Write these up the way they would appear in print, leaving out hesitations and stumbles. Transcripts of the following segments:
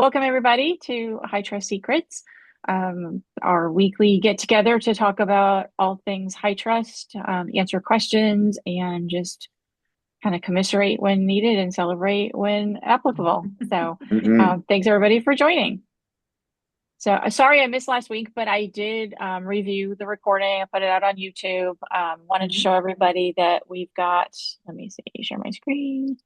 Welcome everybody to HITRUST Secrets, our weekly get together to talk about all things HITRUST, answer questions, and just kind of commiserate when needed and celebrate when applicable. So, thanks everybody for joining. So, sorry I missed last week, but I did review the recording. I put it out on YouTube. Wanted to show everybody that we've got. Let me see, share my screen.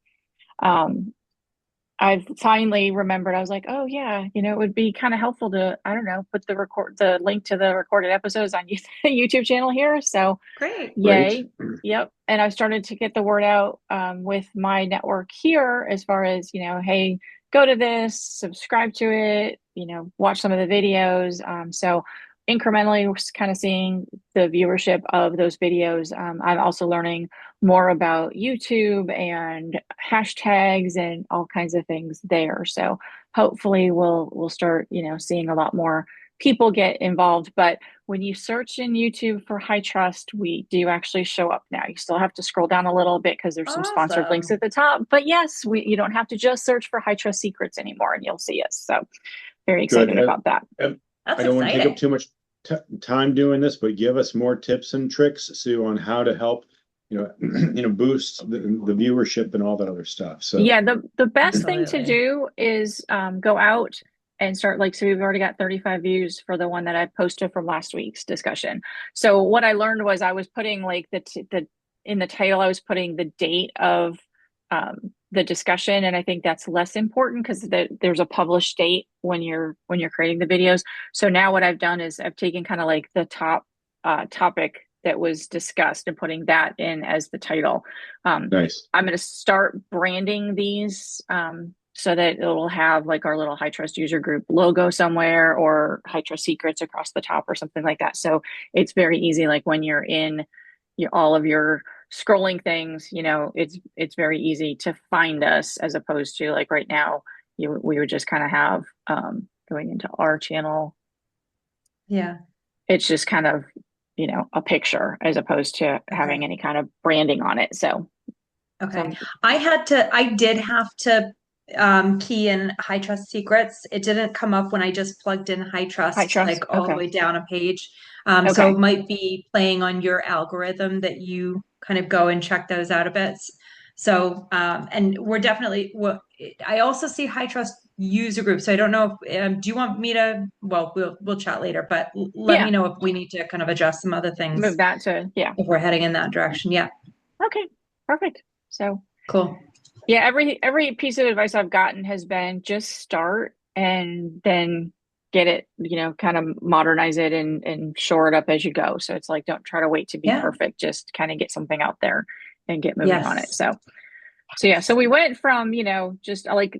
I've finally remembered. I was like, oh yeah, it would be kind of helpful to, I don't know, put the link to the recorded episodes on the YouTube channel here. So Great. yay. Yep. And I've started to get the word out with my network here as far as, hey, go to this, subscribe to it, watch some of the videos. So incrementally, we're kind of seeing the viewership of those videos. I'm also learning more about YouTube and hashtags and all kinds of things there. So hopefully we'll start, seeing a lot more people get involved. But when you search in YouTube for HITRUST, we do actually show up now. You still have to scroll down a little bit because there's some sponsored links at the top. But yes, you don't have to just search for HITRUST Secrets anymore, and you'll see us. So very excited about that. I don't want to take up too much time doing this, but give us more tips and tricks, Sue, on how to help boost the viewership and all that other stuff. So yeah, the best thing to do is go out and start, so we've already got 35 views for the one that I posted from last week's discussion. So what I learned was I was putting in the title, I was putting the date of the discussion, and I think that's less important because there's a published date when you're creating the videos. So now what I've done is I've taken kind of the top topic that was discussed and putting that in as the title. Nice. I'm going to start branding these so that it'll have our little HITRUST user group logo somewhere, or HITRUST Secrets across the top or something like that. So it's very easy. When you're in all of your scrolling things, it's very easy to find us, as opposed to right now, we would just kind of have going into our channel. Yeah. It's just kind of, a picture as opposed to having any kind of branding on it. So, okay. I did have to key in HITRUST Secrets. It didn't come up when I just plugged in HITRUST, all the way down a page. So it might be playing on your algorithm that you kind of go and check those out a bit. So, and we're definitely, I also see HITRUST user group. So I don't know if, do you want me to, we'll chat later, but let me know if we need to kind of adjust some other things. Move that to, if we're heading in that direction. Yeah. Okay, perfect. So cool. Yeah, every piece of advice I've gotten has been just start and then get it, kind of modernize it and shore it up as you go. So it's don't try to wait to be perfect, just kind of get something out there and get moving on it. So we went from, just I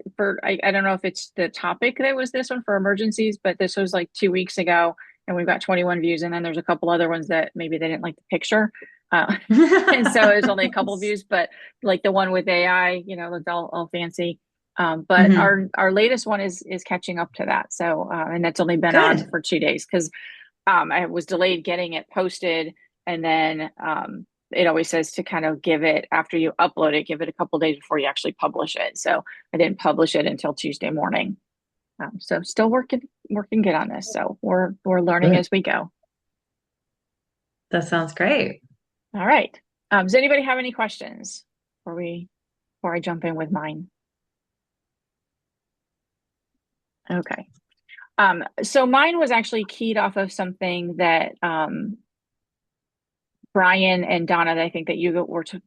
don't know if it's the topic that was this one for emergencies, but this was 2 weeks ago, and we've got 21 views, and then there's a couple other ones that maybe they didn't like the picture. And so it's only a couple views, but the one with AI, it's all fancy. But our latest one is catching up to that. So, and that's only been on for 2 days because I was delayed getting it posted. And then it always says to kind of give it, after you upload it, give it a couple days before you actually publish it. So I didn't publish it until Tuesday morning. So still working good on this. So we're learning as we go. That sounds great. All right. Does anybody have any questions before I jump in with mine? Okay. So mine was actually keyed off of something that Brian and Donna, I think that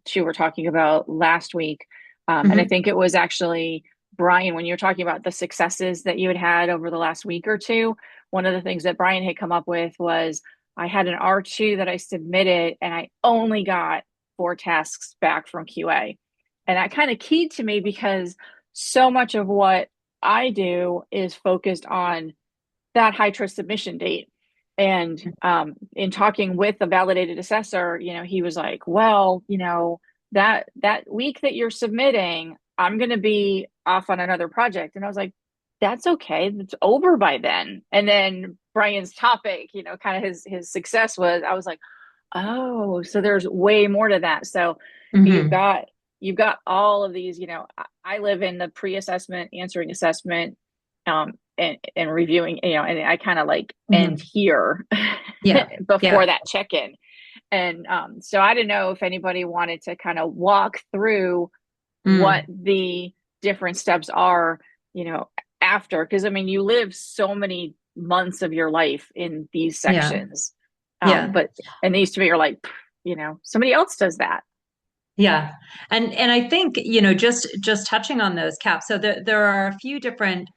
two were talking about last week. And I think it was actually Brian, when you were talking about the successes that you had over the last week or two, one of the things that Brian had come up with was, I had an R2 that I submitted and I only got 4 tasks back from QA. And that kind of keyed to me because so much of what I do is focused on that HITRUST submission date. And in talking with the validated assessor, he was like, well, that week that you're submitting, I'm going to be off on another project. And I was like, that's okay. It's over by then. And then Brian's topic, kind of his success was, I was like, oh, so there's way more to that. So you've got all of these, I live in the pre-assessment, answering assessment, and reviewing, and I kind of like end Mm-hmm. here Yeah. before Yeah. that check-in. And so I didn't know if anybody wanted to kind of walk through what Mm. the different steps are, after, because I mean, you live so many months of your life in these Yeah. sections. Yeah. But in these two, you're like, somebody else does that. Yeah. And I think, just touching on those caps. So there are a few different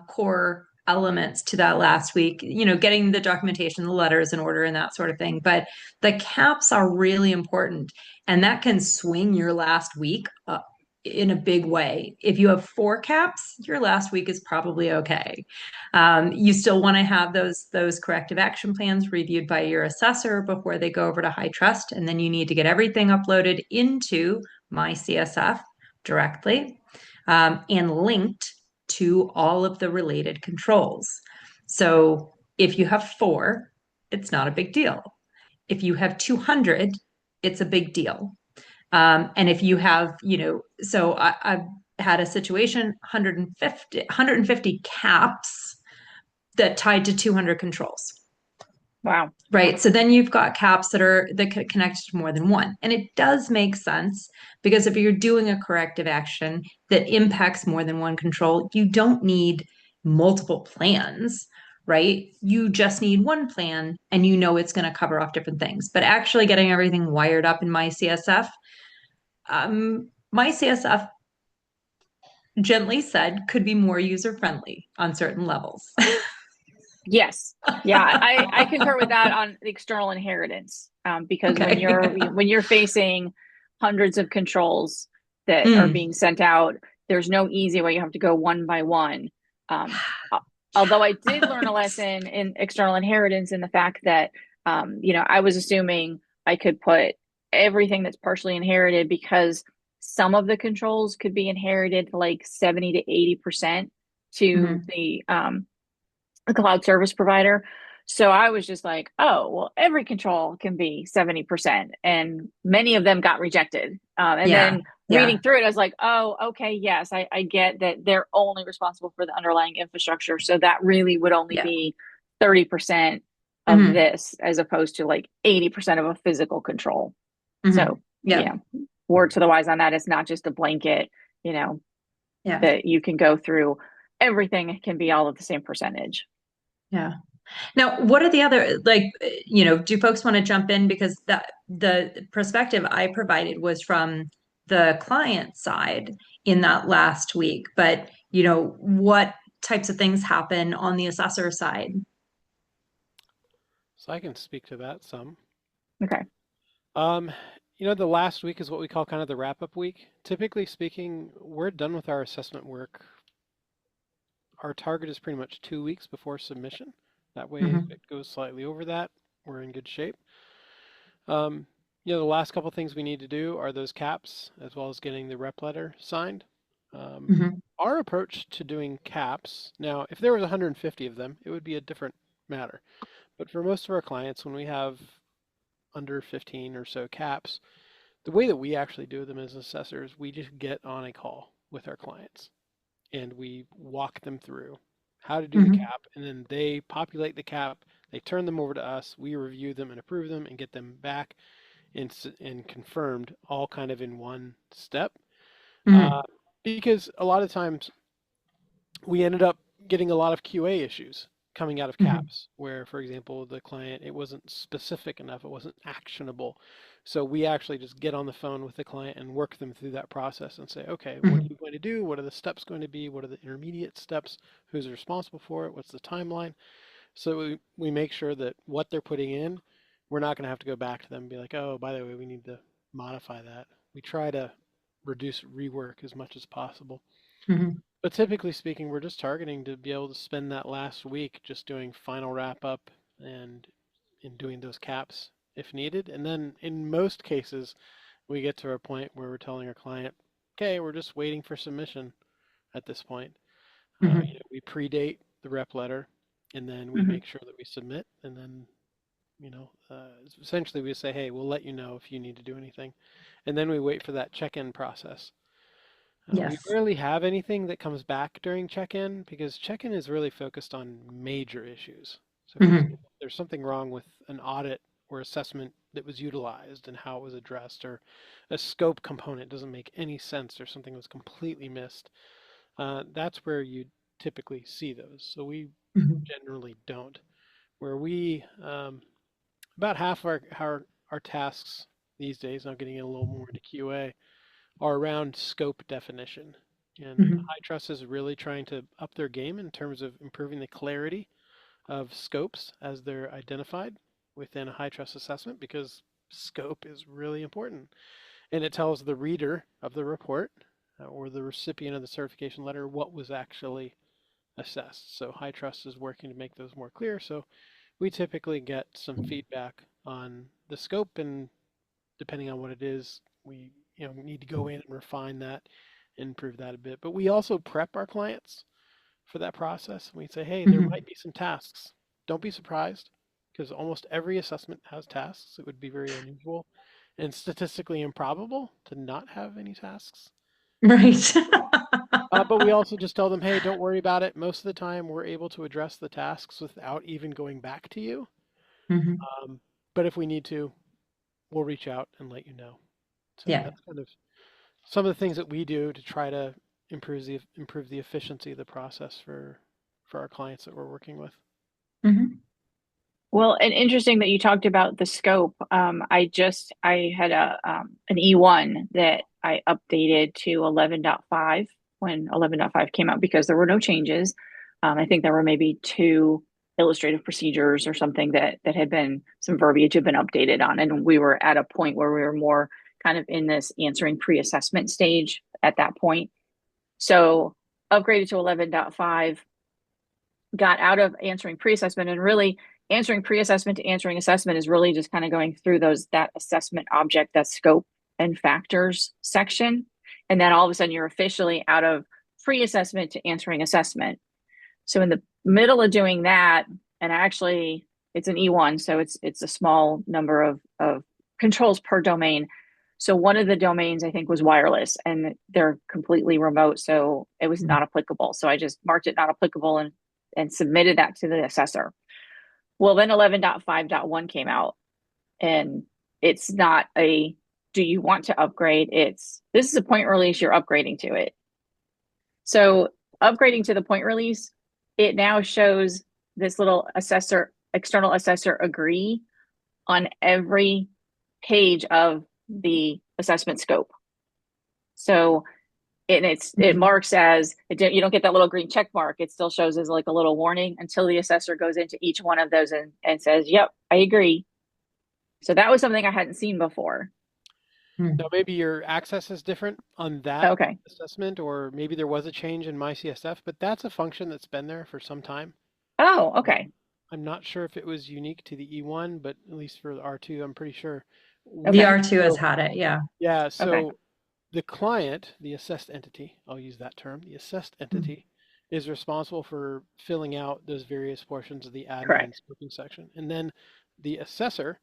core elements to that last week, getting the documentation, the letters in order and that sort of thing. But the caps are really important, and that can swing your last week in a big way. If you have 4 caps, your last week is probably okay. You still want to have those corrective action plans reviewed by your assessor before they go over to HITRUST, and then you need to get everything uploaded into MyCSF directly, and linked to all of the related controls. So if you have 4, it's not a big deal. If you have 200, it's a big deal. And if you have, so I've had a situation, 150 caps that tied to 200 controls. Wow. Right. So then you've got caps that connect to more than one. And it does make sense, because if you're doing a corrective action that impacts more than one control, you don't need multiple plans, right? You just need one plan, and it's going to cover off different things. But actually getting everything wired up in MyCSF, MyCSF, gently said, could be more user friendly on certain levels. Yes. Yeah, I concur with that on the external inheritance, because Okay. when you're facing hundreds of controls that are being sent out, there's no easy way. You have to go one by one. Although I did learn a lesson in external inheritance in the fact that, I was assuming I could put everything that's partially inherited, because some of the controls could be inherited like 70 to 80% to Mm-hmm. the a cloud service provider. So I was just like, oh, well, every control can be 70%. And many of them got rejected. And Yeah. then reading Yeah. through it, I was like, oh, okay, yes, I get that they're only responsible for the underlying infrastructure. So that really would only Yeah. be 30% of Mm-hmm. this, as opposed to like 80% of a physical control. Mm-hmm. So, Yeah. word to the wise on that, it's not just a blanket, Yeah. that you can go through. Everything can be all of the same percentage. Yeah. Now, what are the other, like, do folks want to jump in? Because the perspective I provided was from the client side in that last week. But, what types of things happen on the assessor side? So I can speak to that some. Okay. Um, the last week is what we call kind of the wrap-up week. Typically speaking, we're done with our assessment work. Our target is pretty much 2 weeks before submission. That way, if Mm-hmm. it goes slightly over that, we're in good shape. Um, the last couple things we need to do are those caps, as well as getting the rep letter signed. Mm-hmm. Our approach to doing caps, now, if there was 150 of them, it would be a different matter. But for most of our clients, when we have under 15 or so caps, the way that we actually do them as assessors, we just get on a call with our clients and we walk them through how to do the Mm-hmm. cap, and then they populate the cap, they turn them over to us, we review them and approve them and get them back and confirmed, all kind of in one step. Mm-hmm. Because a lot of times we ended up getting a lot of QA issues coming out of Mm-hmm. caps where, for example, the client, it wasn't specific enough, it wasn't actionable. So we actually just get on the phone with the client and work them through that process and say, okay, what are Mm-hmm. you going to do? What are the steps going to be? What are the intermediate steps? Who's responsible for it? What's the timeline? So we make sure that what they're putting in, we're not going to have to go back to them and be like, oh, by the way, we need to modify that. We try to reduce rework as much as possible. Mm-hmm. But typically speaking, we're just targeting to be able to spend that last week just doing final wrap up and in doing those caps if needed. And then in most cases, we get to a point where we're telling our client, okay, we're just waiting for submission at this point. Mm-hmm. We predate the rep letter and then we Mm-hmm. make sure that we submit. And then, essentially we say, hey, we'll let you know if you need to do anything. And then we wait for that check-in process. We rarely have anything that comes back during check-in because check-in is really focused on major issues. So for example, if there's something wrong with an audit or assessment that was utilized and how it was addressed, or a scope component doesn't make any sense or something was completely missed, that's where you typically see those. So we generally don't. Where we, about half of our tasks these days, now getting a little more into QA, are around scope definition. And HITRUST is really trying to up their game in terms of improving the clarity of scopes as they're identified within a HITRUST assessment, because scope is really important. And it tells the reader of the report or the recipient of the certification letter what was actually assessed. So HITRUST is working to make those more clear. So we typically get some feedback on the scope, and depending on what it is, we need to go in and refine that and improve that a bit. But we also prep our clients for that process. We say, hey, there might be some tasks. Don't be surprised, because almost every assessment has tasks. It would be very unusual and statistically improbable to not have any tasks. Right. But we also just tell them, hey, don't worry about it. Most of the time, we're able to address the tasks without even going back to you. But if we need to, we'll reach out and let you know. So that's kind of some of the things that we do to try to improve the efficiency of the process for our clients that we're working with. Well, and interesting that you talked about the scope. I had an E1 that I updated to 11.5 when 11.5 came out, because there were no changes. I think there were maybe 2 illustrative procedures or something that had been, some verbiage had been updated on. And we were at a point where we were more kind of in this answering pre-assessment stage at that point. So upgraded to 11.5, got out of answering pre-assessment, and really answering pre-assessment to answering assessment is really just kind of going through that assessment object, that scope and factors section. And then all of a sudden you're officially out of pre-assessment to answering assessment. So in the middle of doing that, and actually it's an E1, so it's a small number of controls per domain. So one of the domains I think was wireless, and they're completely remote, so it was not applicable. So I just marked it not applicable and submitted that to the assessor. Well, then 11.5.1 came out, and it's not a, do you want to upgrade? This is a point release, you're upgrading to it. So upgrading to the point release, it now shows this little external assessor agree on every page of the assessment scope. So it marks as, you don't get that little green check mark. It still shows as like a little warning until the assessor goes into each one of those and says, yep, I agree. So that was something I hadn't seen before. Now maybe your access is different on that assessment, or maybe there was a change in MyCSF, but that's a function that's been there for some time. Oh, okay. I'm not sure if it was unique to the E1, but at least for the R2, I'm pretty sure. The R2 has had it, yeah. Yeah, so the client, the assessed entity, I'll use that term, the assessed entity is responsible for filling out those various portions of the admin and scoping section. And then the assessor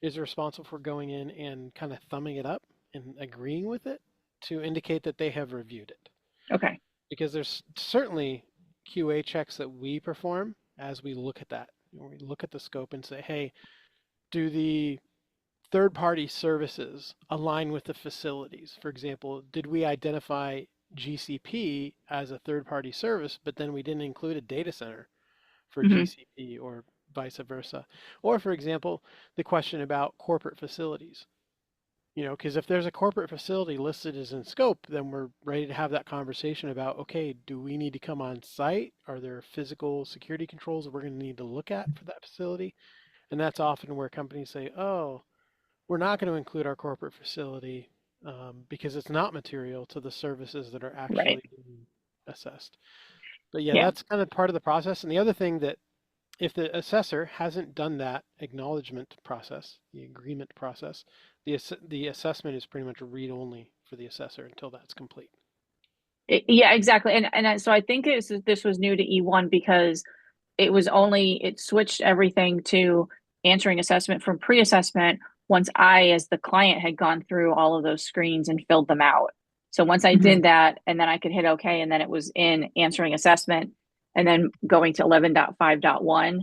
is responsible for going in and kind of thumbing it up and agreeing with it to indicate that they have reviewed it. Okay. Because there's certainly QA checks that we perform as we look at that. We look at the scope and say, hey, do the third-party services align with the facilities? For example, did we identify GCP as a third-party service, but then we didn't include a data center for GCP, or vice versa? Or, for example, the question about corporate facilities. Because if there's a corporate facility listed as in scope, then we're ready to have that conversation about, okay, do we need to come on site? Are there physical security controls that we're going to need to look at for that facility? And that's often where companies say, oh, we're not going to include our corporate facility because it's not material to the services that are actually being assessed. But yeah, that's kind of part of the process. And the other thing, that if the assessor hasn't done that acknowledgement process, the agreement process, the assessment is pretty much read-only for the assessor until that's complete. Yeah, exactly. And so I think this was new to E1 because it switched everything to answering assessment from pre-assessment once I, as the client, had gone through all of those screens and filled them out. So once I did that, and then I could hit OK, and then it was in answering assessment, and then going to 11.5.1,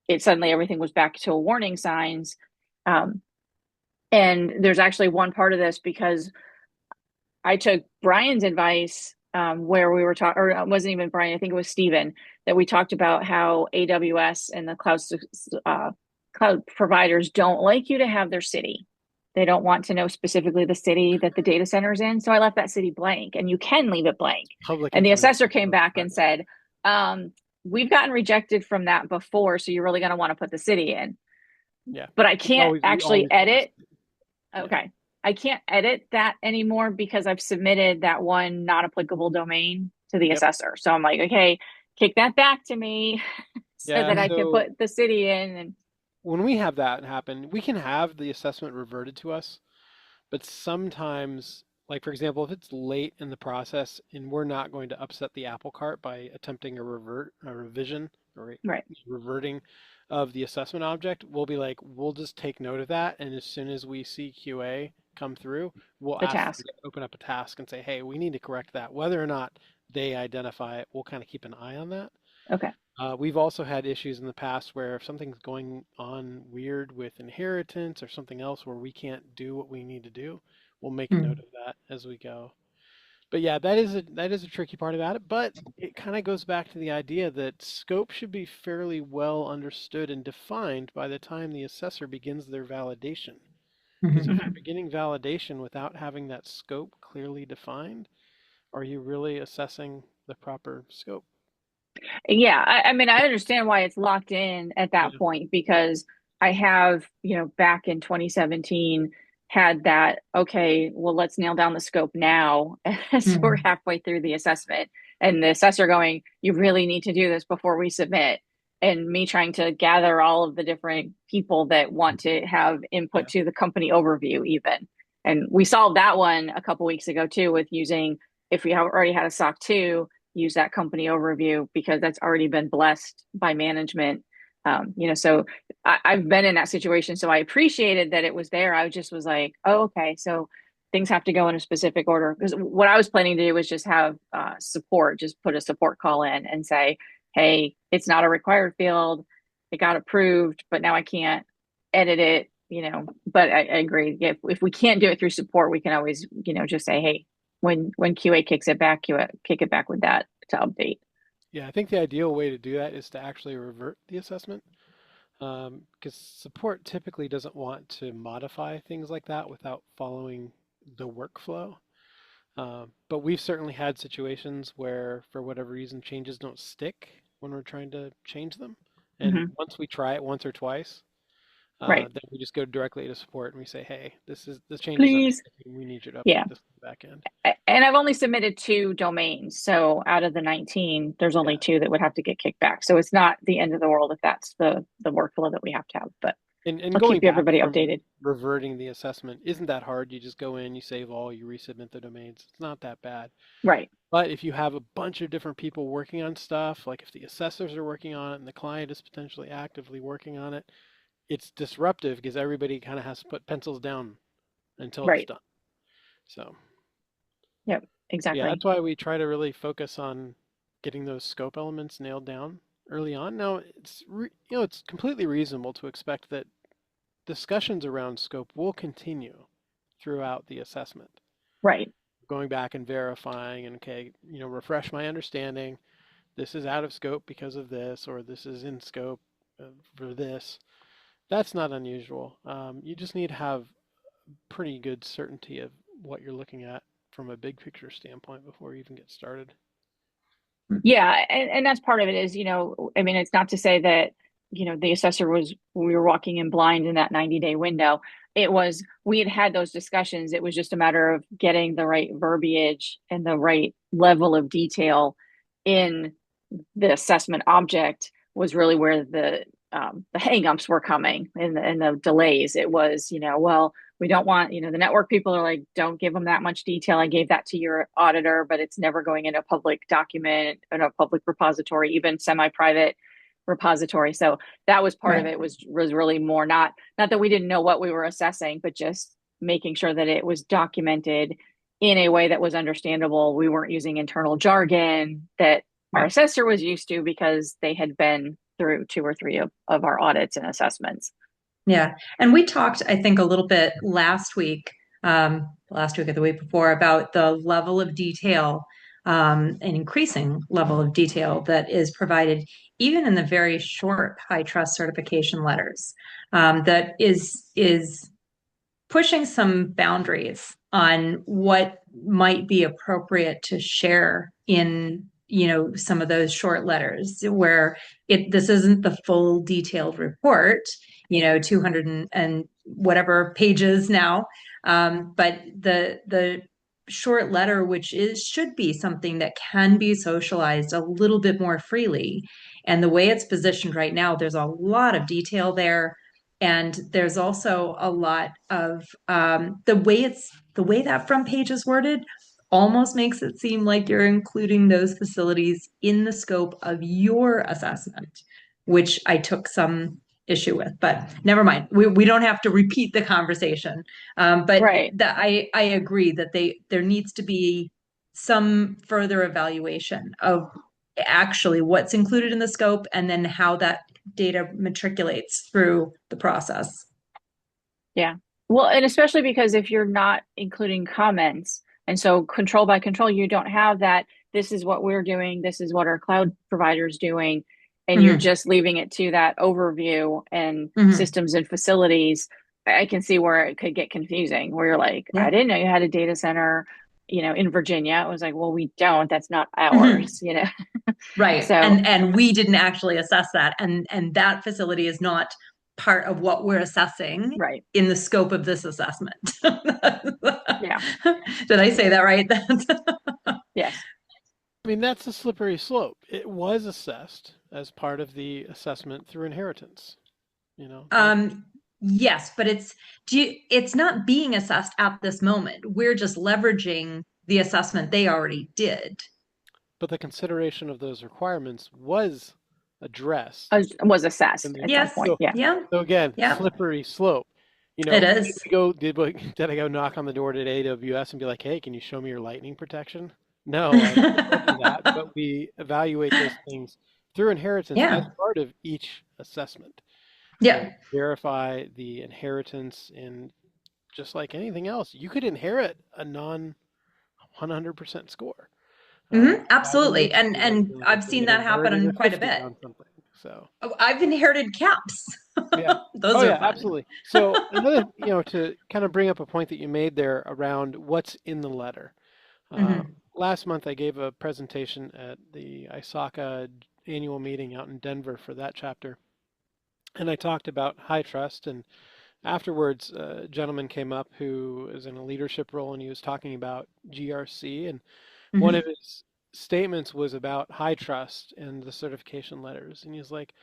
it suddenly everything was back to warning signs. And there's actually one part of this because I took Brian's advice where we were talking, or it wasn't even Brian, I think it was Steven, that we talked about how AWS and the cloud providers don't like you to have their city. They don't want to know specifically the city that the data center is in. So I left that city blank, and you can leave it blank. And the assessor came back and said, we've gotten rejected from that before, so you're really going to want to put the city in. Yeah. But I can't actually edit. Okay. I can't edit that anymore because I've submitted that one not applicable domain to the assessor. So I'm like, okay, kick that back to me so that I can put the city in. And when we have that happen, we can have the assessment reverted to us, but sometimes, like for example, if it's late in the process and we're not going to upset the apple cart by attempting a revision or reverting of the assessment object, we'll be like, we'll just take note of that, and as soon as we see QA come through, we'll ask them to open up a task and say, hey, we need to correct that. Whether or not they identify it, we'll kind of keep an eye on that. Okay. We've also had issues in the past where if something's going on weird with inheritance or something else where we can't do what we need to do, we'll make a note of that as we go. But yeah, that is a tricky part about it, but it kind of goes back to the idea that scope should be fairly well understood and defined by the time the assessor begins their validation. Because if you're beginning validation without having that scope clearly defined, are you really assessing the proper scope? Yeah, I mean, I understand why it's locked in at that point, because I have, back in 2017 had that, okay, well, let's nail down the scope now as we're halfway through the assessment. And the assessor going, you really need to do this before we submit. And me trying to gather all of the different people that want to have input to the company overview even. And we solved that one a couple weeks ago too with using, if we have already had a SOC 2, use that company overview because that's already been blessed by management. So I've been in that situation. So I appreciated that it was there. I just was like, oh, okay. So things have to go in a specific order. Because what I was planning to do was just have support, just put a support call in and say, hey, it's not a required field. It got approved, but now I can't edit it, but I agree. If we can't do it through support, we can always, just say, hey, when QA kicks it back, kick it back with that to update. Yeah, I think the ideal way to do that is to actually revert the assessment, because support typically doesn't want to modify things like that without following the workflow. But we've certainly had situations where, for whatever reason, changes don't stick when we're trying to change them. And once we try it once or twice, then we just go directly to support and we say, hey, this change is we need you to update this back end. And I've only submitted 2 domains. So out of the 19, there's only 2 that would have to get kicked back. So it's not the end of the world if that's the workflow that we have to have. But and I'll keep everybody updated. Reverting the assessment isn't that hard. You just go in, you save all, you resubmit the domains. It's not that bad. Right. But if you have a bunch of different people working on stuff, like if the assessors are working on it and the client is potentially actively working on it, it's disruptive because everybody kind of has to put pencils down until it's done. So. Yep, exactly. Yeah, that's why we try to really focus on getting those scope elements nailed down early on. Now, it's completely reasonable to expect that discussions around scope will continue throughout the assessment. Right. Going back and verifying and, refresh my understanding. This is out of scope because of this, or this is in scope for this. That's not unusual. You just need to have pretty good certainty of what you're looking at from a big picture standpoint before you even get started. Yeah, and that's part of it is, it's not to say that, the assessor we were walking in blind in that 90-day window. It was, we had those discussions. It was just a matter of getting the right verbiage and the right level of detail in the assessment object was really where the hangups were coming and the delays. It was, well, we don't want, the network people are like, don't give them that much detail. I gave that to your auditor, but it's never going in a public document, in a public repository, even semi-private repository. So that was part of it was really more not that we didn't know what we were assessing, but just making sure that it was documented in a way that was understandable. We weren't using internal jargon that our assessor was used to because they had been through 2 or 3 of our audits and assessments. Yeah. And we talked, I think, a little bit last week or the week before, about the level of detail, an increasing level of detail that is provided even in the very short HITRUST certification letters, that is pushing some boundaries on what might be appropriate to share in, some of those short letters where this isn't the full detailed report, 200 and whatever pages now. But the short letter, which should be something that can be socialized a little bit more freely. And the way it's positioned right now, there's a lot of detail there. And there's also a lot of the way that front page is worded almost makes it seem like you're including those facilities in the scope of your assessment, which I took some issue with, but never mind. We don't have to repeat the conversation. But right. I agree that there needs to be some further evaluation of actually what's included in the scope and then how that data matriculates through the process. Yeah. Well, and especially because if you're not including comments, and so control by control, you don't have that. This is what we're doing. This is what our cloud provider is doing. And you're just leaving it to that overview and systems and facilities. I can see where it could get confusing, where you're like, I didn't know you had a data center, in Virginia. It was like, well, we don't. That's not ours, Right. So, and we didn't actually assess that. And that facility is not part of what we're assessing in the scope of this assessment. Yeah. Did I say that right? Yes. I mean, that's a slippery slope. It was assessed as part of the assessment through inheritance, Yes, but it's not being assessed at this moment. We're just leveraging the assessment they already did. But the consideration of those requirements was addressed. Was assessed at some point. So, yeah. So again, slippery slope. It is. Did I go knock on the door at AWS and be like, hey, can you show me your lightning protection? No, I didn't do that, but we evaluate those things through inheritance as part of each assessment. Yeah. Verify the inheritance, and just like anything else, you could inherit a non 100% score. Absolutely. And I've seen that happen quite a bit. So I've inherited caps. Yeah. Those are fun. Absolutely. So another, to kind of bring up a point that you made there around what's in the letter. Last month, I gave a presentation at the ISACA annual meeting out in Denver for that chapter. And I talked about HITRUST, and afterwards, a gentleman came up who is in a leadership role, and he was talking about GRC, and one of his statements was about HITRUST and the certification letters. And he's like,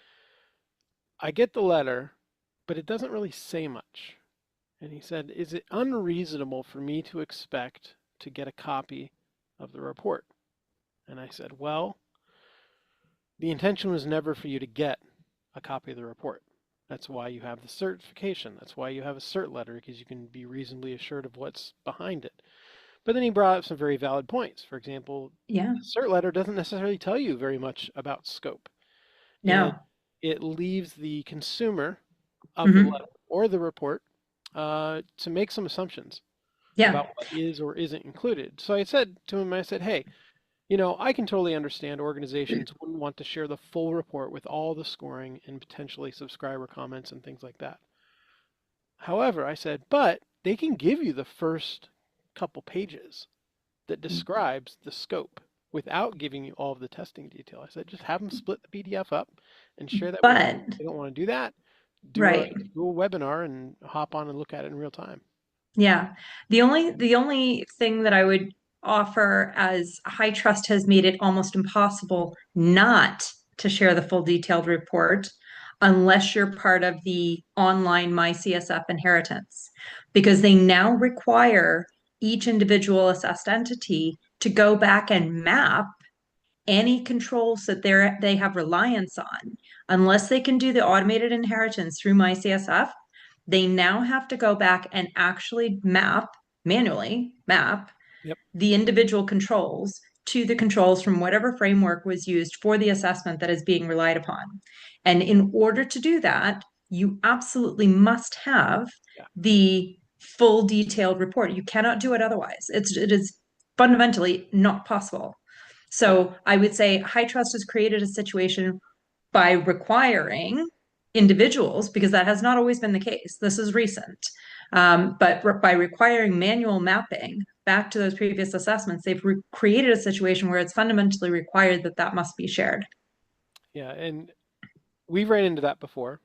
I get the letter, but it doesn't really say much. And he said, is it unreasonable for me to expect to get a copy of the report? And I said, well, the intention was never for you to get a copy of the report. That's why you have the certification. That's why you have a cert letter, because you can be reasonably assured of what's behind it. But then he brought up some very valid points. For example, the cert letter doesn't necessarily tell you very much about scope. No. It leaves the consumer of the letter or the report to make some assumptions about what is or isn't included. So I said to him, hey, I can totally understand organizations wouldn't want to share the full report with all the scoring and potentially subscriber comments and things like that. However, I said, but they can give you the first couple pages that describes the scope without giving you all of the testing detail. I said, just have them split the PDF up and share that with you. If they don't want to do that, do a webinar and hop on and look at it in real time. Yeah. The only thing that I would offer, as HITRUST has made it almost impossible not to share the full detailed report unless you're part of the online MyCSF inheritance, because they now require each individual assessed entity to go back and map any controls that they have reliance on. Unless they can do the automated inheritance through MyCSF, they now have to go back and actually manually map the individual controls to the controls from whatever framework was used for the assessment that is being relied upon. And in order to do that, you absolutely must have the full detailed report. You cannot do it otherwise. It is fundamentally not possible. So I would say HITRUST has created a situation by requiring individuals, because that has not always been the case. This is recent. But by requiring manual mapping back to those previous assessments, they've created a situation where it's fundamentally required that that must be shared. Yeah, and we've ran into that before.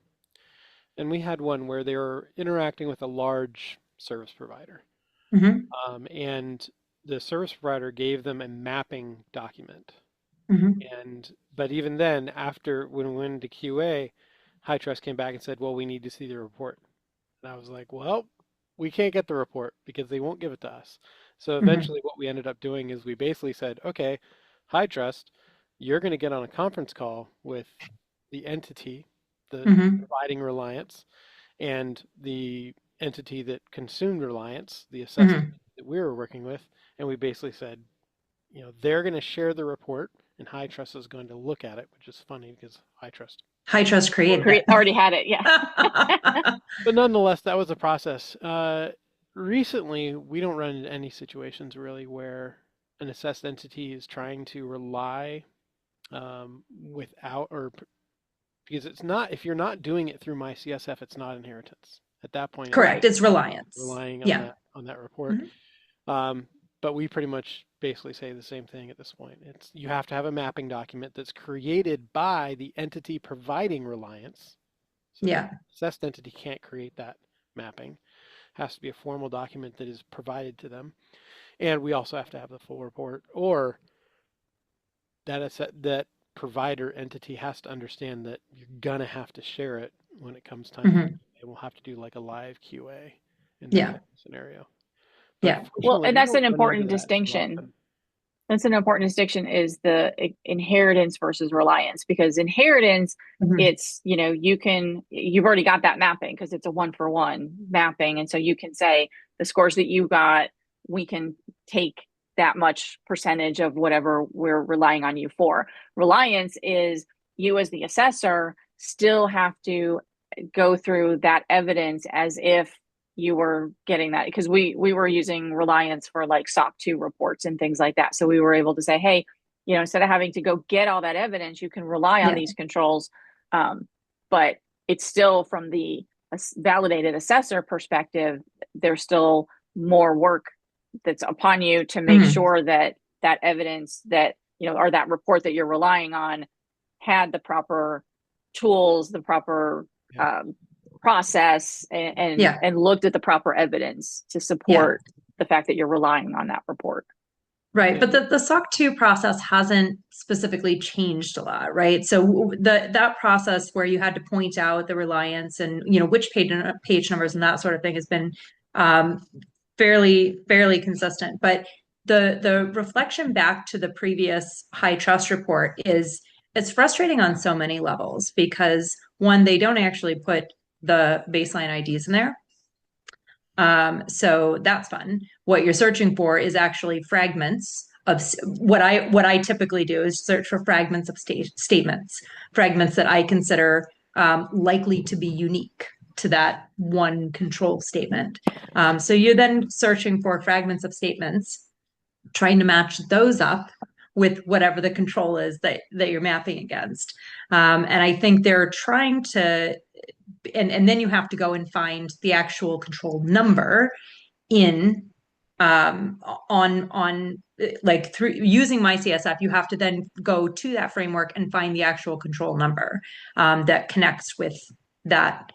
And we had one where they were interacting with a large service provider. And the service provider gave them a mapping document. But even then, when we went into QA, HITRUST came back and said, well, we need to see the report. And I was like, well, we can't get the report because they won't give it to us. So eventually what we ended up doing is we basically said, okay, HITRUST, you're going to get on a conference call with the entity, the providing Reliance, and the entity that consumed Reliance, the assessment that we were working with. And we basically said, they're going to share the report and HITRUST is going to look at it, which is funny because HITRUST created it. Already had it, yeah. But nonetheless, that was a process. Recently, we don't run into any situations really where an assessed entity is trying to rely because it's not, if you're not doing it through MyCSF, it's not inheritance. At that point, correct, it's reliance. Relying on that report. But we pretty much basically say the same thing at this point. You have to have a mapping document that's created by the entity providing Reliance. So the assessed entity can't create that mapping. It has to be a formal document that is provided to them. And we also have to have the full report, or that provider entity has to understand that you're going to have to share it when it comes time. We'll have to do like a live QA in that kind of scenario. Well, and that's an important distinction. That's an important distinction, is the inheritance versus reliance, because inheritance, it's, you've already got that mapping because it's a 1-for-1 mapping. And so you can say the scores that you got, we can take that much percentage of whatever we're relying on you for. Reliance is you as the assessor still have to go through that evidence as if you were getting that, because we were using Reliance for like SOC 2 reports and things like that. So we were able to say, hey, instead of having to go get all that evidence, you can rely on these controls. But it's still, from the validated assessor perspective, there's still more work that's upon you to make sure that that evidence that, or that report that you're relying on had the proper tools, the proper process, and looked at the proper evidence to support the fact that you're relying on that report. Right. But the SOC 2 process hasn't specifically changed a lot, right? So that process where you had to point out the reliance and, which page numbers and that sort of thing has been fairly consistent. But the reflection back to the previous HITRUST report is, it's frustrating on so many levels, because one, they don't actually put the baseline IDs in there. So that's fun. What you're searching for is actually fragments of what I typically do is search for fragments of statements, fragments that I consider likely to be unique to that one control statement. So you're then searching for fragments of statements, trying to match those up with whatever the control is that you're mapping against. And I think they're trying to, and then you have to go and find the actual control number in like through using MyCSF. You have to then go to that framework and find the actual control number that connects with that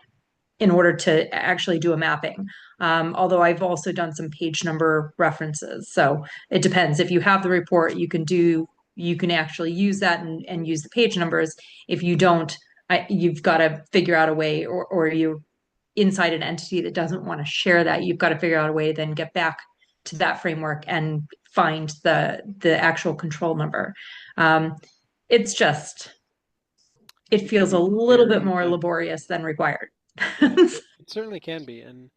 in order to actually do a mapping. Although I've also done some page number references. So it depends. If you have the report, you can actually use that and use the page numbers. If you don't, you've got to figure out a way, or you're inside an entity that doesn't want to share that, you've got to figure out a way to then get back to that framework and find the actual control number. It's just, it feels a little bit more laborious than required. It certainly can be. And,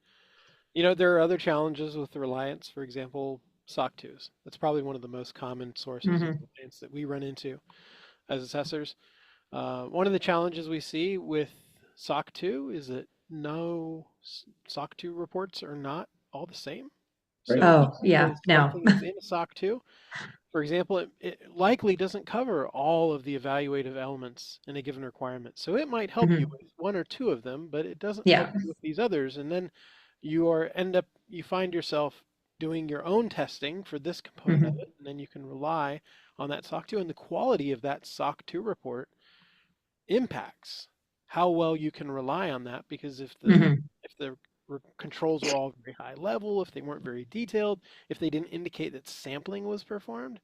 there are other challenges with the Reliance. For example, SOC 2s. That's probably one of the most common sources of complaints that we run into as assessors. One of the challenges we see with SOC 2 is that no SOC 2 reports are not all the same. Right. So no. something is in a SOC 2. For example, it likely doesn't cover all of the evaluative elements in a given requirement. So it might help you with one or two of them, but it doesn't help you with these others. And then you find yourself doing your own testing for this component of it, and then you can rely on that SOC 2, and the quality of that SOC 2 report impacts how well you can rely on that, because if the controls were all very high level, if they weren't very detailed, if they didn't indicate that sampling was performed,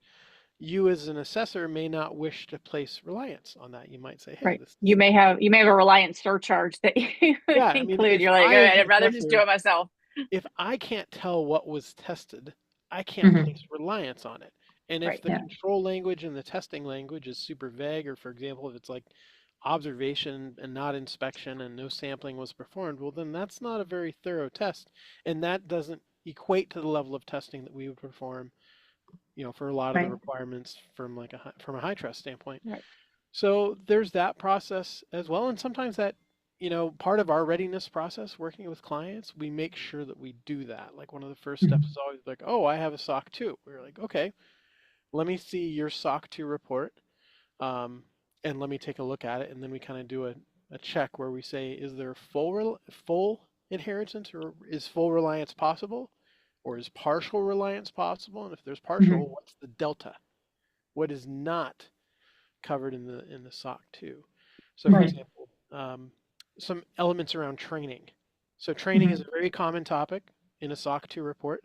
you as an assessor may not wish to place reliance on that. You might say, hey, you may have a reliance surcharge that you include. You're like, I'd rather just do it myself. If I can't tell what was tested, I can't place reliance on it. And if the control language and the testing language is super vague, or for example, if it's like observation and not inspection and no sampling was performed, well, then that's not a very thorough test. And that doesn't equate to the level of testing that we would perform, for a lot of the requirements from from a HITRUST standpoint. So there's that process as well. And sometimes that, part of our readiness process working with clients, we make sure that we do that. Like one of the first steps is always like, oh, I have a SOC 2. We're like, okay, let me see your SOC 2 report. And let me take a look at it, and then we kind of do a check where we say, is there full inheritance, or is full reliance possible, or is partial reliance possible? And if there's partial, what's the delta? What is not covered in the SOC 2? So, for example, some elements around training. So training is a very common topic in a SOC 2 report,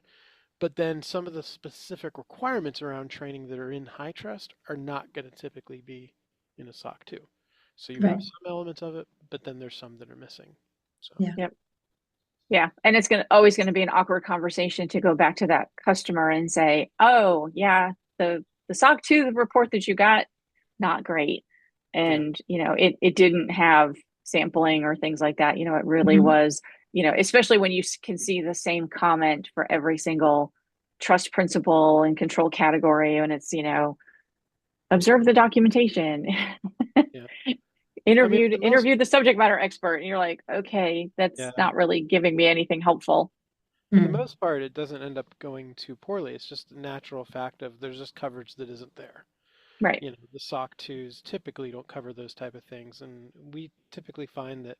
but then some of the specific requirements around training that are in HITRUST are not going to typically be in a SOC 2. So you have some elements of it, but then there's some that are missing. So yeah. And it's always going to be an awkward conversation to go back to that customer and say, oh yeah, the SOC 2 report that you got, not great. And it didn't have sampling or things like that. It really was, especially when you can see the same comment for every single trust principle and control category, and it's, observe the documentation, interview the subject matter expert. And you're like, okay, that's not really giving me anything helpful. For the most part, it doesn't end up going too poorly. It's just a natural fact of there's just coverage that isn't there. Right. The SOC 2s typically don't cover those type of things. And we typically find that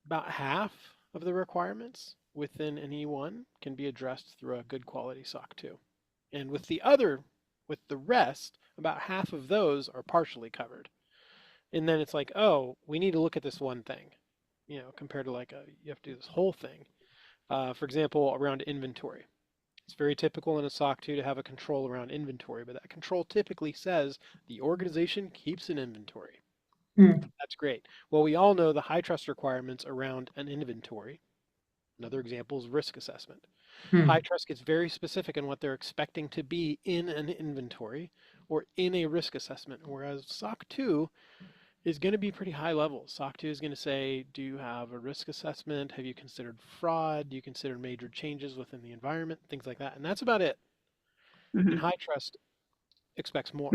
about half of the requirements within an E1 can be addressed through a good quality SOC 2. And with the rest, about half of those are partially covered. And then it's like, oh, we need to look at this one thing, compared to you have to do this whole thing. For example, around inventory. It's very typical in a SOC 2 to have a control around inventory, but that control typically says the organization keeps an inventory. That's great. Well, we all know the HITRUST requirements around an inventory. Another example is risk assessment. HITRUST gets very specific in what they're expecting to be in an inventory or in a risk assessment, whereas SOC 2 is going to be pretty high level. SOC 2 is going to say, do you have a risk assessment? Have you considered fraud? Do you consider major changes within the environment? Things like that. And that's about it. And HITRUST expects more.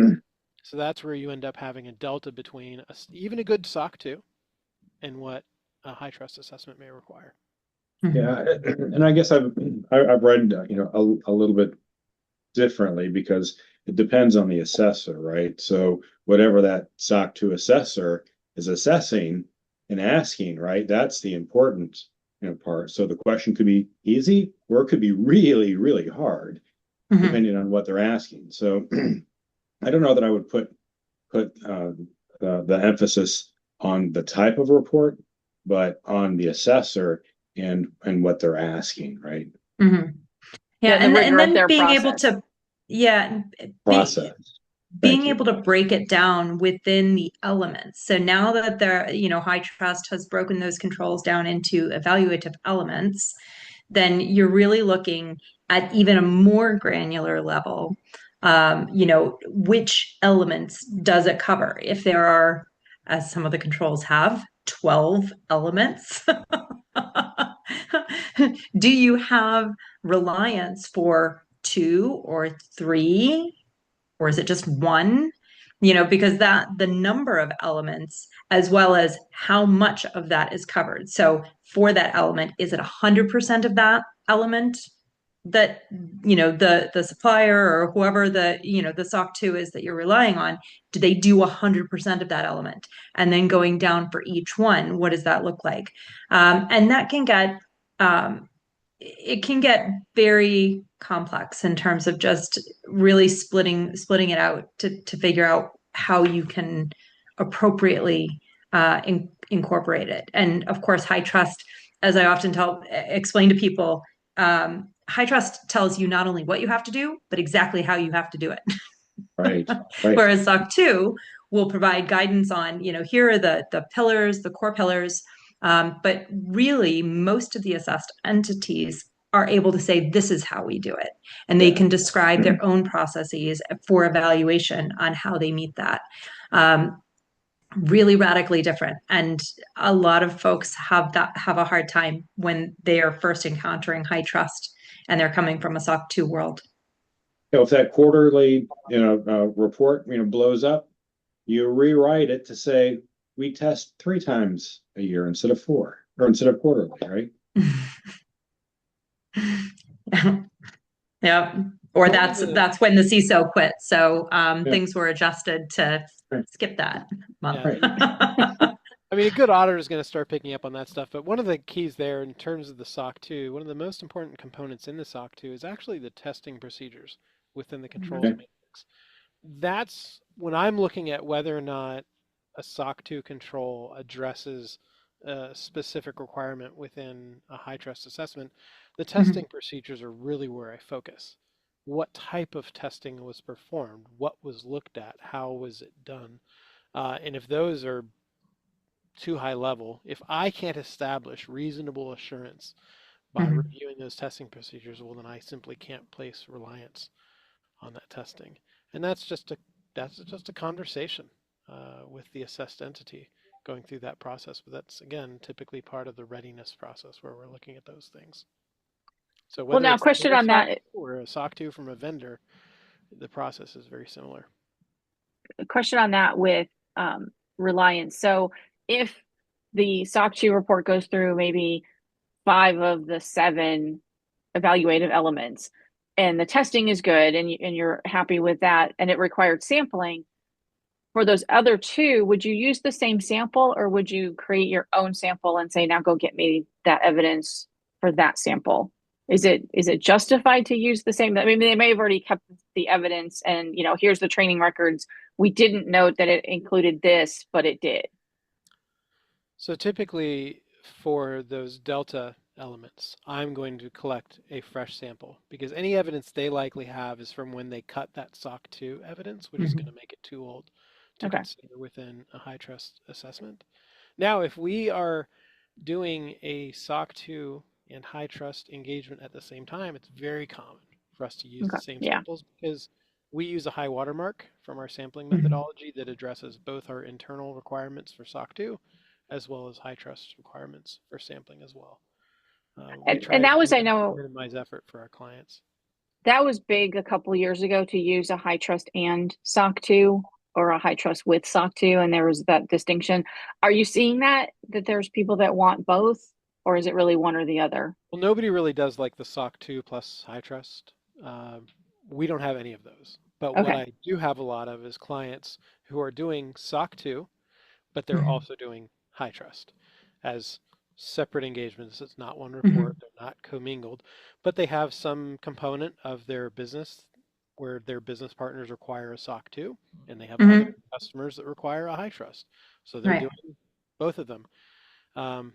So that's where you end up having a delta between even a good SOC 2 and what a HITRUST assessment may require. Yeah, and I guess I've read a little bit differently, because it depends on the assessor, right? So whatever that SOC 2 assessor is assessing and asking, right, that's the important part. So the question could be easy, or it could be really, really hard, depending on what they're asking. So I don't know that I would put the emphasis on the type of report, but on the assessor and what they're asking, right? Yeah, and then being able to process. Being able to break it down within the elements. So now that HITRUST has broken those controls down into evaluative elements, then you're really looking at even a more granular level. Which elements does it cover? If there are, as some of the controls have, 12 elements, Do you have reliance for 2 or 3, or is it just 1? Because the number of elements as well as how much of that is covered. So for that element, is it 100% of that element that, the supplier or whoever the SOC 2 is that you're relying on, do they do 100% of that element? And then going down for each one, what does that look like? And that can get, it can get very complex in terms of just really splitting it out to figure out how you can appropriately incorporate it. And of course, HITRUST, as I often explain to people, HITRUST tells you not only what you have to do, but exactly how you have to do it. Right. Whereas SOC 2 will provide guidance on, here are the pillars, the core pillars. But really, most of the assessed entities are able to say, this is how we do it. And they can describe their own processes for evaluation on how they meet that. Really radically different. And a lot of folks have a hard time when they are first encountering HITRUST and they're coming from a SOC 2 world. If that quarterly report blows up, you rewrite it to say we test 3 times a year instead of 4, or instead of quarterly, right? Yeah. Or that's when the CISO quit. So things were adjusted to skip that month. I mean, a good auditor is going to start picking up on that stuff. But one of the keys there in terms of the SOC 2, one of the most important components in the SOC 2 is actually the testing procedures within the controls matrix. That's when I'm looking at whether or not a SOC 2 control addresses a specific requirement within a HITRUST assessment, the testing procedures are really where I focus. What type of testing was performed? What was looked at? How was it done? And if those are too high level, if I can't establish reasonable assurance by reviewing those testing procedures, well, then I simply can't place reliance on that testing. And that's just a conversation with the assessed entity going through that process. But that's, again, typically part of the readiness process where we're looking at those things. So whether now, it's question on that, or a SOC 2 from a vendor, the process is very similar. A question on that with reliance. So if the SOC 2 report goes through maybe 5 of the 7 evaluative elements, and the testing is good, and you're happy with that, and it required sampling, for those other 2, would you use the same sample, or would you create your own sample and say, now go get me that evidence for that sample? Is it justified to use the same? I mean, they may have already kept the evidence and, here's the training records. We didn't note that it included this, but it did. So typically for those delta elements, I'm going to collect a fresh sample because any evidence they likely have is from when they cut that SOC 2 evidence, which is going to make it too old to consider within a HITRUST assessment. Now, if we are doing a SOC 2 and HITRUST engagement at the same time, it's very common for us to use the same samples because we use a high watermark from our sampling methodology that addresses both our internal requirements for SOC 2 as well as HITRUST requirements for sampling as well. And that was, I know, minimize effort for our clients. That was big a couple years ago to use a HITRUST and SOC 2 or a HITRUST with SOC 2, and there was that distinction. Are you seeing that there's people that want both, or is it really one or the other? Well, nobody really does like the SOC 2 plus HITRUST. We don't have any of those. But what I do have a lot of is clients who are doing SOC 2, but they're also doing HITRUST as separate engagements. It's not one report. They're not commingled, but they have some component of their business where their business partners require a SOC 2, and they have other customers that require a HITRUST. So they're doing both of them. And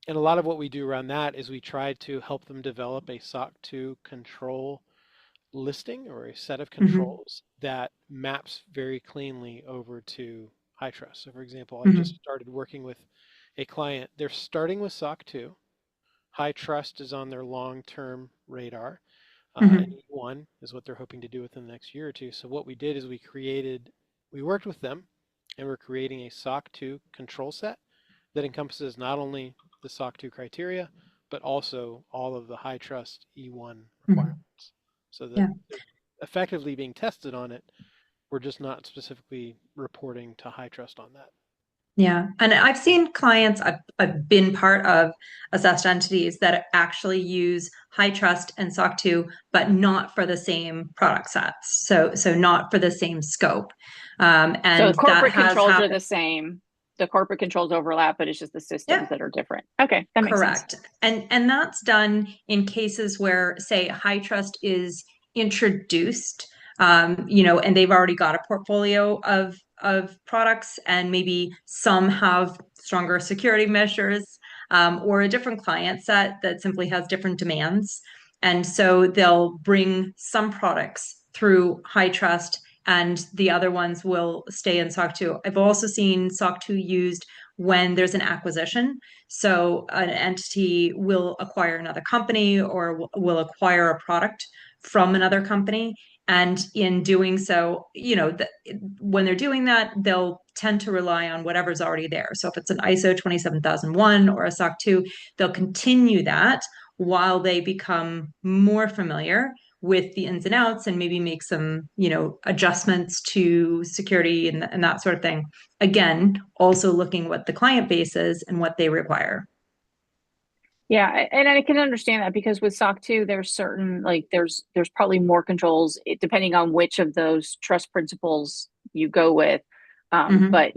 a lot of what we do around that is we try to help them develop a SOC 2 control listing or a set of controls that maps very cleanly over to HITRUST. So for example, I just started working with a client. They're starting with SOC 2. HITRUST is on their long-term radar. And E1 is what they're hoping to do within the next year or two. So what we did is we worked with them, and we're creating a SOC 2 control set that encompasses not only the SOC 2 criteria, but also all of the HITRUST E1 requirements. So that they're effectively being tested on it. We're just not specifically reporting to HITRUST on that. Yeah. And I've seen clients, I've been part of assessed entities that actually use HITRUST and SOC 2, but not for the same product sets. So not for the same scope. And so the corporate controls are the same. The corporate controls overlap, but it's just the systems that are different. Okay, that makes sense. Correct. And that's done in cases where, say, HITRUST is introduced, and they've already got a portfolio of products, and maybe some have stronger security measures, or a different client set that simply has different demands. And so they'll bring some products through HITRUST and the other ones will stay in SOC 2. I've also seen SOC 2 used when there's an acquisition. So an entity will acquire another company or will acquire a product from another company. And in doing so, when they're doing that, they'll tend to rely on whatever's already there. So if it's an ISO 27001 or a SOC 2, they'll continue that while they become more familiar with the ins and outs and maybe make some, adjustments to security and that sort of thing. Again, also looking what the client base is and what they require. Yeah, and I can understand that because with SOC 2, there's certain, there's probably more controls depending on which of those trust principles you go with. But,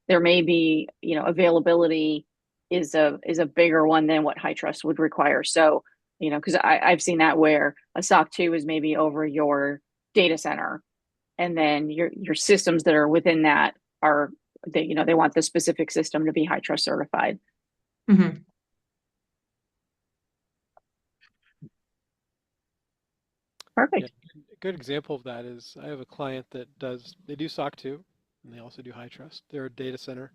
there may be, availability is a bigger one than what HITRUST would require. So, because I've seen that where a SOC 2 is maybe over your data center, and then your systems that are within that are they want the specific system to be HITRUST certified. Mm-hmm. Perfect. Yeah, a good example of that is I have a client that they do SOC 2 and they also do HITRUST. They're a data center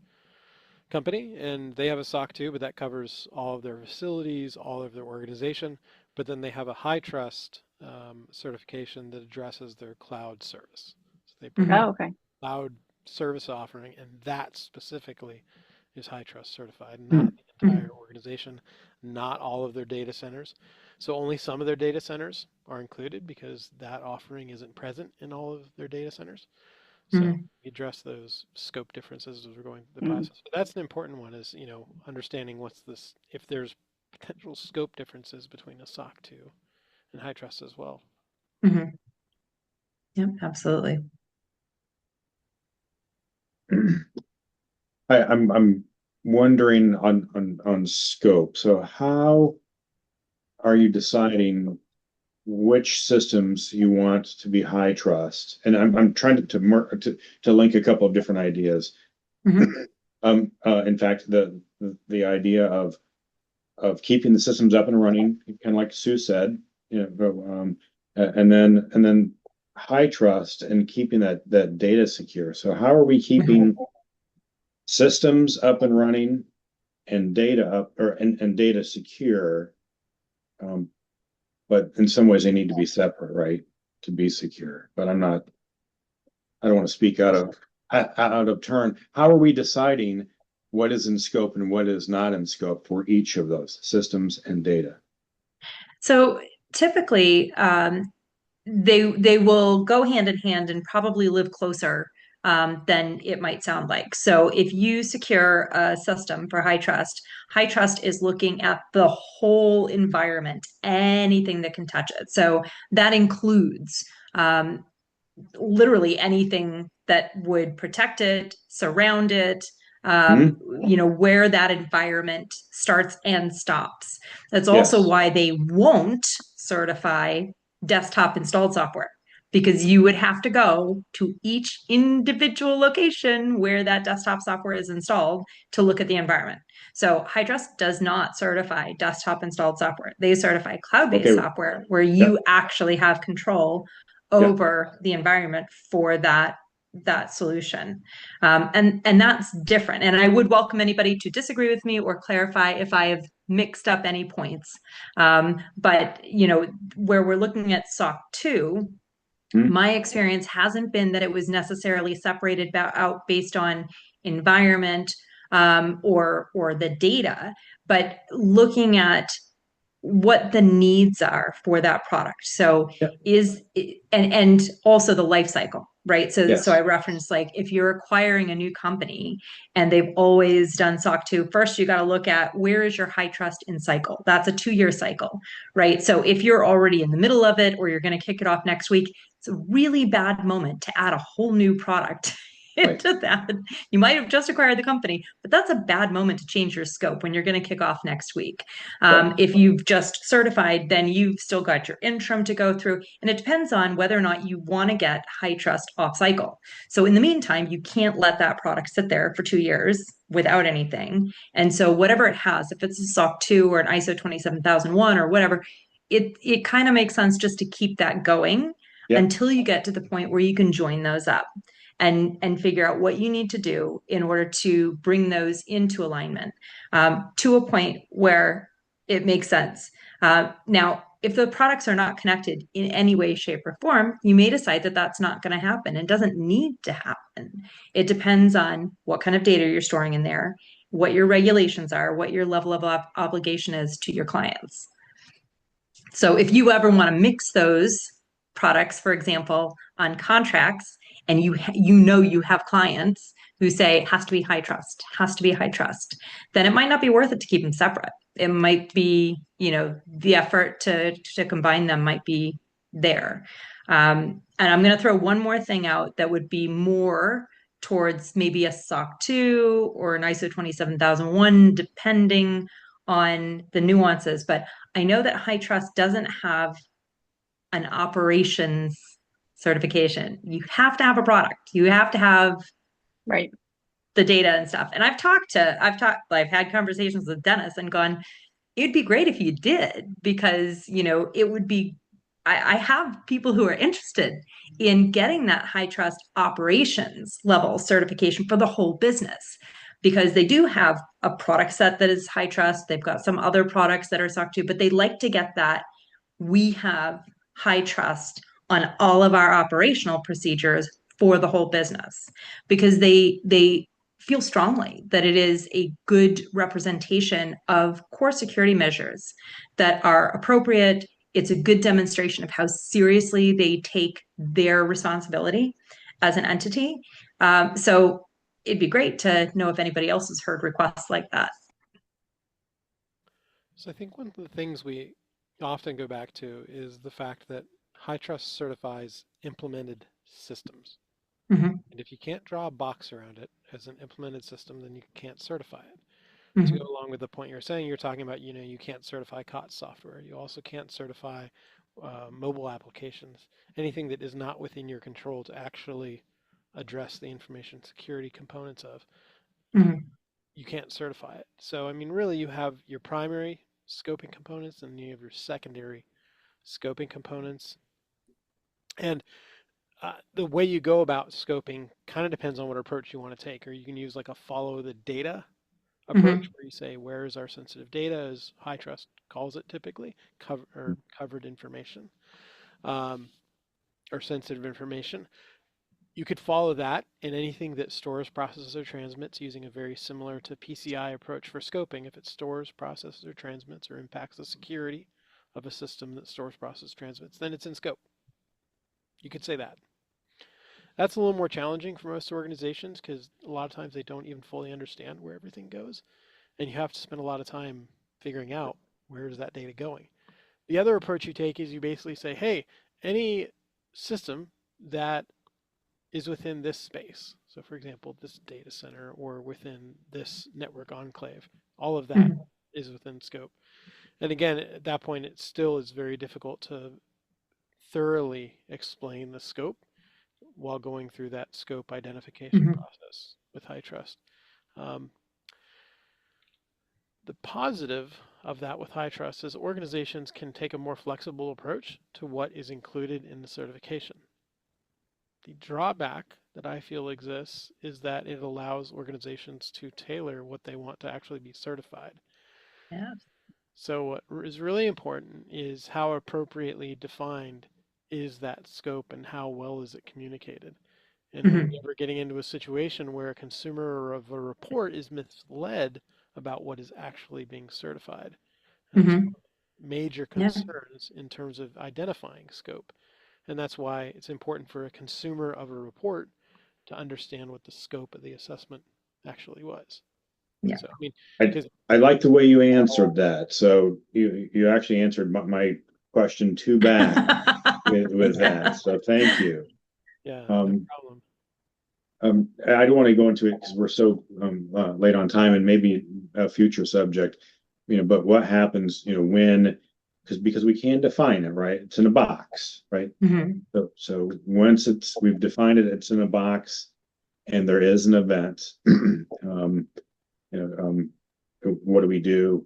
company and they have a SOC 2, but that covers all of their facilities, all of their organization. But then they have a HITRUST certification that addresses their cloud service. So they provide cloud service offering, and that specifically is HITRUST certified, not the entire organization, not all of their data centers. So only some of their data centers are included because that offering isn't present in all of their data centers. So we address those scope differences as we're going through the process. But that's an important one is, understanding if there's potential scope differences between a SOC 2 and HITRUST as well. Mm-hmm. Yep, absolutely. I'm wondering on scope. So how are you deciding which systems you want to be HITRUST? And I'm trying to link a couple of different ideas. In fact, the idea of keeping the systems up and running, kind of like Sue said, and then HITRUST and keeping that data secure. So how are we keeping systems up and running and data up and data secure? But in some ways they need to be separate, right? To be secure. But I don't want to speak out of turn. How are we deciding what is in scope and what is not in scope for each of those systems and data? So typically, they will go hand in hand and probably live closer than it might sound like. So if you secure a system for HITRUST, HITRUST is looking at the whole environment, anything that can touch it. So that includes literally anything that would protect it, surround it, where that environment starts and stops. That's also why they won't certify desktop installed software, because you would have to go to each individual location where that desktop software is installed to look at the environment. So HITRUST does not certify desktop installed software. They certify cloud-based software where you actually have control over the environment for that solution. And that's different. And I would welcome anybody to disagree with me or clarify if I have mixed up any points. But, where we're looking at SOC 2, my experience hasn't been that it was necessarily separated out based on environment or the data, but looking at what the needs are for that product. So and also the life cycle, right? So I referenced, like, if you're acquiring a new company and they've always done SOC 2, first you got to look at where is your HITRUST in cycle. That's a 2-year cycle, right? So if you're already in the middle of it or you're going to kick it off next week, it's a really bad moment to add a whole new product into that. You might have just acquired the company, but that's a bad moment to change your scope when you're going to kick off next week. If you've just certified, then you've still got your interim to go through, and it depends on whether or not you want to get HITRUST off cycle. So in the meantime, you can't let that product sit there for 2 years without anything. And so whatever it has, if it's a SOC 2 or an ISO 27001 or whatever, it kind of makes sense just to keep that going until you get to the point where you can join those up and figure out what you need to do in order to bring those into alignment to a point where it makes sense. Now, if the products are not connected in any way, shape, or form, you may decide that that's not going to happen and doesn't need to happen. It depends on what kind of data you're storing in there, what your regulations are, what your level of obligation is to your clients. So if you ever want to mix those products, for example, on contracts, and you have clients who say has to be HITRUST, then it might not be worth it to keep them separate. It might be, the effort to combine them might be there. And I'm going to throw one more thing out that would be more towards maybe a SOC 2 or an ISO 27001, depending on the nuances. But I know that HITRUST doesn't have an operations certification. You have to have a product. You have to have the data and stuff. And I've had conversations with Dennis and gone, it'd be great if you did, because, it would be, I have people who are interested in getting that HITRUST operations level certification for the whole business, because they do have a product set that is HITRUST. They've got some other products that are SOC 2, but they like to get that we have HITRUST on all of our operational procedures for the whole business, because they feel strongly that it is a good representation of core security measures that are appropriate. It's a good demonstration of how seriously they take their responsibility as an entity. So it'd be great to know if anybody else has heard requests like that. So I think one of the things we often go back to is the fact that HITRUST certifies implemented systems. And if you can't draw a box around it as an implemented system, then you can't certify it. To go along with the point you're saying, you're talking about, you can't certify COTS software. You also can't certify mobile applications, anything that is not within your control to actually address the information security components of. You can't certify it. So, I mean, really, you have your primary scoping components and you have your secondary scoping components. And the way you go about scoping kind of depends on what approach you want to take, or you can use like a follow the data approach where you say, where is our sensitive data, as HITRUST calls it typically, covered information, or sensitive information. You could follow that in anything that stores, processes, or transmits using a very similar to PCI approach for scoping. If it stores, processes, or transmits, or impacts the security of a system that stores, processes, transmits, then it's in scope. You could say that. That's a little more challenging for most organizations because a lot of times they don't even fully understand where everything goes. And you have to spend a lot of time figuring out where is that data going. The other approach you take is you basically say, hey, any system that is within this space. So for example, this data center or within this network enclave, all of that is within scope. And again, at that point, it still is very difficult to thoroughly explain the scope while going through that scope identification process with HITRUST. The positive of that with HITRUST is organizations can take a more flexible approach to what is included in the certification. The drawback that I feel exists is that it allows organizations to tailor what they want to actually be certified. Yeah. So what is really important is how appropriately defined is that scope and how well is it communicated. And when you're ever getting into a situation where a consumer of a report is misled about what is actually being certified. And that's Mm-hmm. major concerns in terms of identifying scope. And that's why it's important for a consumer of a report to understand what the scope of the assessment actually was. Yeah. So, I mean, I like the way you answered that. So you actually answered my question too bad with that. So thank you. Yeah, no problem. I don't want to go into it because we're so late on time, and maybe a future subject, but what happens, when, because we can define it, right? It's in a box, right? Mm-hmm. So once we've defined it, it's in a box, and there is an event. What do we do?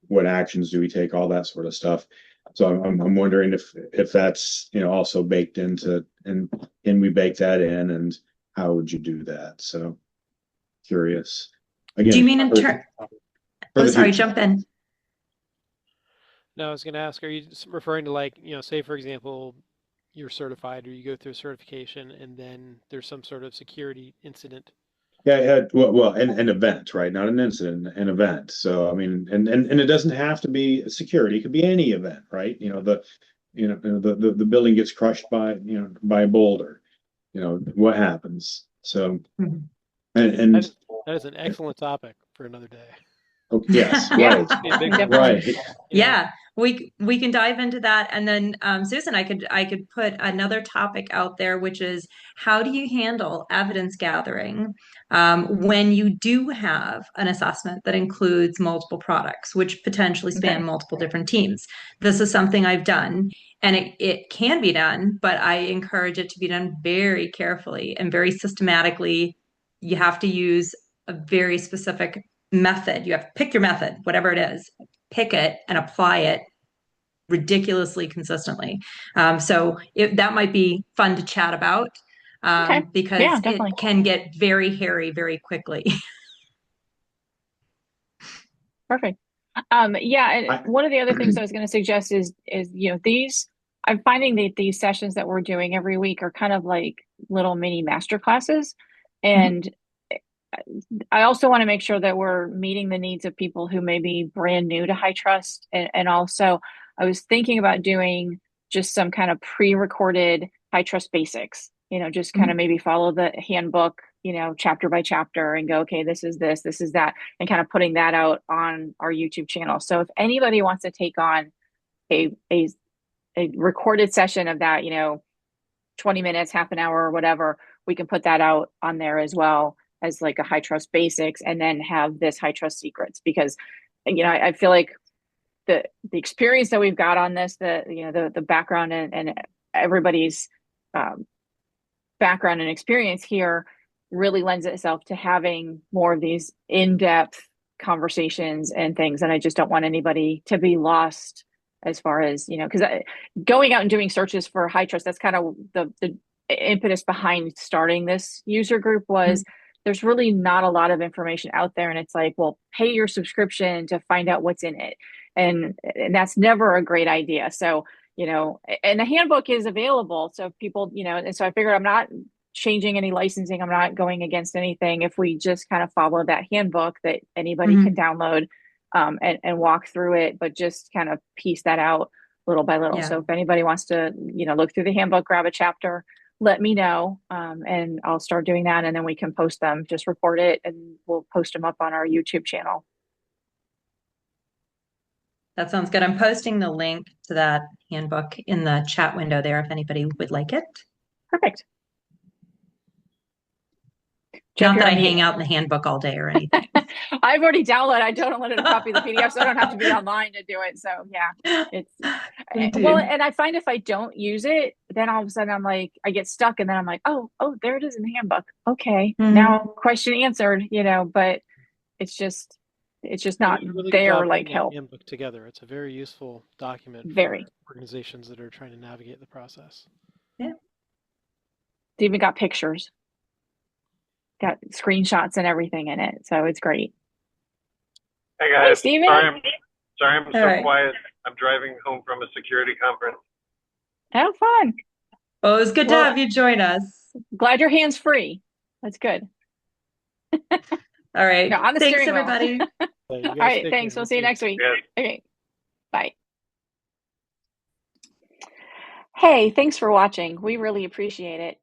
What actions do we take? All that sort of stuff. So I'm wondering if that's also baked into, and can we bake that in, and how would you do that? So curious. Again, do you mean in turn? Oh, sorry, jump in. No, I was going to ask, are you referring to, like, say, for example, you're certified or you go through certification and then there's some sort of security incident? Yeah, well, an event, right? Not an incident, an event. So I mean, and it doesn't have to be security. It could be any event, right? The building gets crushed by a boulder. What happens? So, and that is an excellent topic for another day. Oh, yes, right, right. Yeah, we can dive into that, and then Susan, I could put another topic out there, which is how do you handle evidence gathering when you do have an assessment that includes multiple products, which potentially span multiple different teams. This is something I've done, and it can be done, but I encourage it to be done very carefully and very systematically. You have to use a very specific method. You have to pick your method, whatever it is, pick it and apply it ridiculously consistently. So that might be fun to chat about because it can get very hairy very quickly. Perfect. Yeah, and one of the other things I was going to suggest is I'm finding that these sessions that we're doing every week are kind of like little mini master classes, and I also want to make sure that we're meeting the needs of people who may be brand new to HITRUST. And also, I was thinking about doing just some kind of pre-recorded HITRUST Basics, just kind of maybe follow the handbook, chapter by chapter and go, okay, this is this is that, and kind of putting that out on our YouTube channel. So if anybody wants to take on a recorded session of that, 20 minutes, half an hour or whatever, we can put that out on there as well as like a HITRUST Basics, and then have this HITRUST Secrets, because I feel like the experience that we've got on this, the background and everybody's background and experience here really lends itself to having more of these in-depth conversations and things, and I just don't want anybody to be lost as far as because going out and doing searches for HITRUST, that's kind of the impetus behind starting this user group was there's really not a lot of information out there, and it's like, well, pay your subscription to find out what's in it, and that's never a great idea. So and the handbook is available, so if people and so I figured I'm not changing any licensing, I'm not going against anything if we just kind of follow that handbook that anybody can download and walk through it, but just kind of piece that out little by little. So if anybody wants to look through the handbook, grab a chapter, let me know, and I'll start doing that, and then we can post them. Just record it and we'll post them up on our YouTube channel. That sounds good. I'm posting the link to that handbook in the chat window there if anybody would like it. Perfect. Not that I hang out in the handbook all day or anything. I've already downloaded. I downloaded a copy of the PDF, so I don't have to be online to do it. So yeah, it's well, and I find if I don't use it, then all of a sudden I'm like, I get stuck, and then I'm like, oh, there it is in the handbook. Okay, now question answered. But it's just not really there like help. Handbook together. It's a very useful document for organizations that are trying to navigate the process. Yeah, it's even got pictures. Got screenshots and everything in it, so it's great. Hey guys, hey, Steven. Sorry I'm so quiet. I'm driving home from a security conference. Oh, fun. Well, it was good to have you join us. Glad your hands free. That's good. All right. No, on the Thanks, steering wheel. everybody. All right, thanks. We'll see you next week. Yes. Okay, bye. Hey, thanks for watching. We really appreciate it.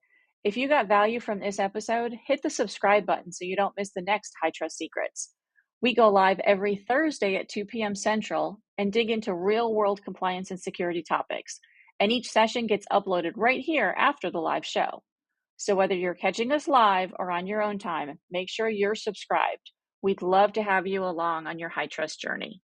If you got value from this episode, hit the subscribe button so you don't miss the next HITRUST Secrets. We go live every Thursday at 2 p.m. Central and dig into real-world compliance and security topics. And each session gets uploaded right here after the live show. So whether you're catching us live or on your own time, make sure you're subscribed. We'd love to have you along on your HITRUST journey.